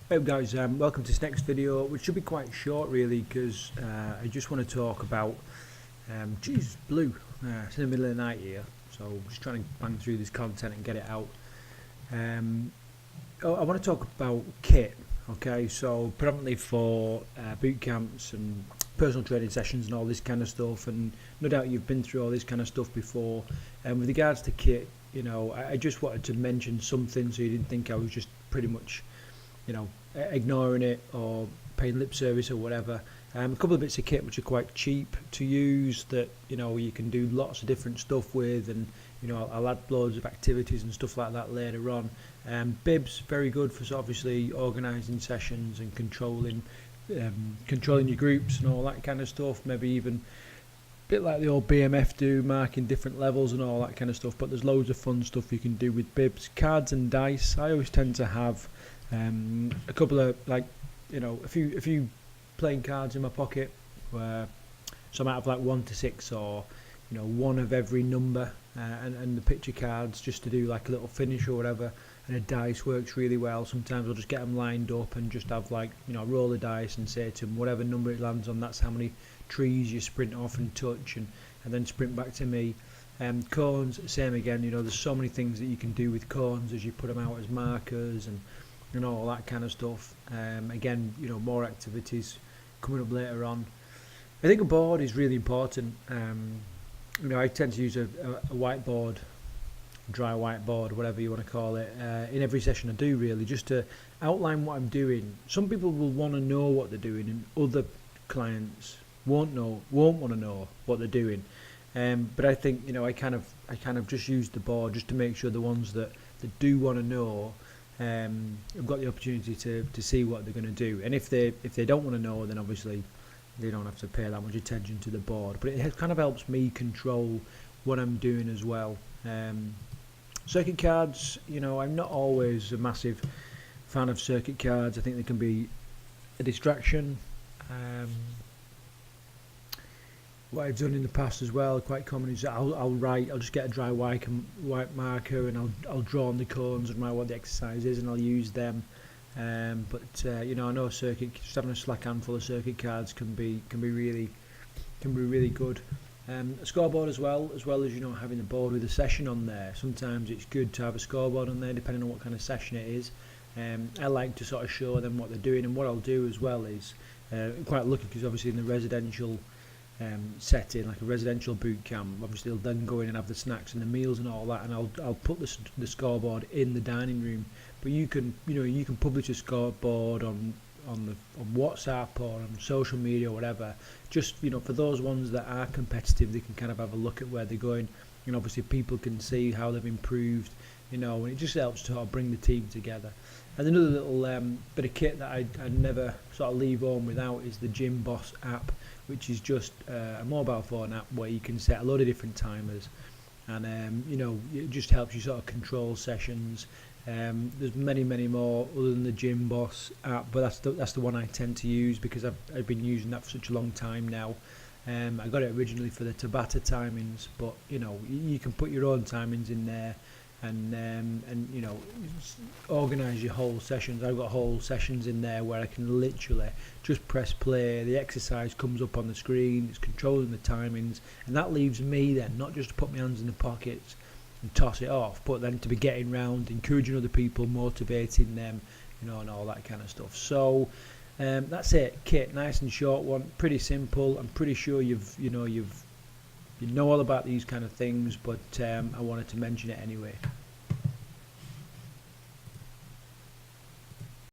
Hey guys, welcome to this next video, which should be quite short really, because I just want to talk about, geez, blue, it's in the middle of the night here, so I'm just trying to bang through this content and get it out. I want to talk about kit, okay, so predominantly for boot camps and personal training sessions and all this kind of stuff, and no doubt you've been through all this kind of stuff before. And with regards to kit, I just wanted to mention something so you didn't think I was just pretty much ignoring it or paying lip service or whatever. A couple of bits of kit which are quite cheap to use that you can do lots of different stuff with, and I'll add loads of activities and stuff like that later on. Bibs, very good for obviously organising sessions and controlling your groups and all that kind of stuff. Maybe even a bit like the old BMF do, marking different levels and all that kind of stuff. But there's loads of fun stuff you can do with bibs. Cards and dice. I always tend to have a couple of a few playing cards in my pocket, where so I might have like 1 to 6 or one of every number, and the picture cards just to do like a little finish or whatever. And a dice works really well. Sometimes I'll just get them lined up and just have roll the dice and say to them whatever number it lands on, that's how many trees you sprint off and touch, and then sprint back to me. Cones, same again. There's so many things that you can do with cones as you put them out as markers and all that kind of stuff. Again, more activities coming up later on. I think a board is really important. I tend to use a whiteboard, dry whiteboard, whatever you want to call it, in every session I do, really, just to outline what I'm doing. Some people will want to know what they're doing, and other clients won't want to know what they're doing. But I think I kind of just use the board just to make sure the ones that do want to know, I've got the opportunity to see what they're going to do. And if they don't want to know, then obviously they don't have to pay that much attention to the board. But it kind of helps me control what I'm doing as well. Circuit cards, I'm not always a massive fan of circuit cards. I think they can be a distraction. What I've done in the past as well, quite common, is that I'll just get a dry white marker and I'll draw on the cones and write what the exercise is, and I'll use them. But I know just having a slack handful of circuit cards can be really good. A scoreboard as well as having the board with a session on there. Sometimes it's good to have a scoreboard on there depending on what kind of session it is. I like to sort of show them what they're doing, and what I'll do as well is quite lucky because obviously in the residential setting, like a residential boot camp, obviously they'll then go in and have the snacks and the meals and all that, and I'll put the scoreboard in the dining room. But you can publish a scoreboard on WhatsApp or on social media or whatever. Just for those ones that are competitive, they can kind of have a look at where they're going, and obviously people can see how they've improved, and it just helps to sort of bring the team together. And another little bit of kit that I never sort of leave home without is the Gym Boss app, which is just a mobile phone app where you can set a load of different timers, and it just helps you sort of control sessions. There's many more other than the Gym Boss app, but that's the one I tend to use because I've been using that for such a long time now. I got it originally for the Tabata timings, but you can put your own timings in there, and organise your whole sessions. I've got whole sessions in there where I can literally just press play, the exercise comes up on the screen, it's controlling the timings, and that leaves me then not just to put my hands in the pockets and toss it off, but then to be getting round, encouraging other people, motivating them, and all that kind of stuff. So that's it. Kit, nice and short one, pretty simple. I'm pretty sure you know all about these kind of things, but I wanted to mention it anyway.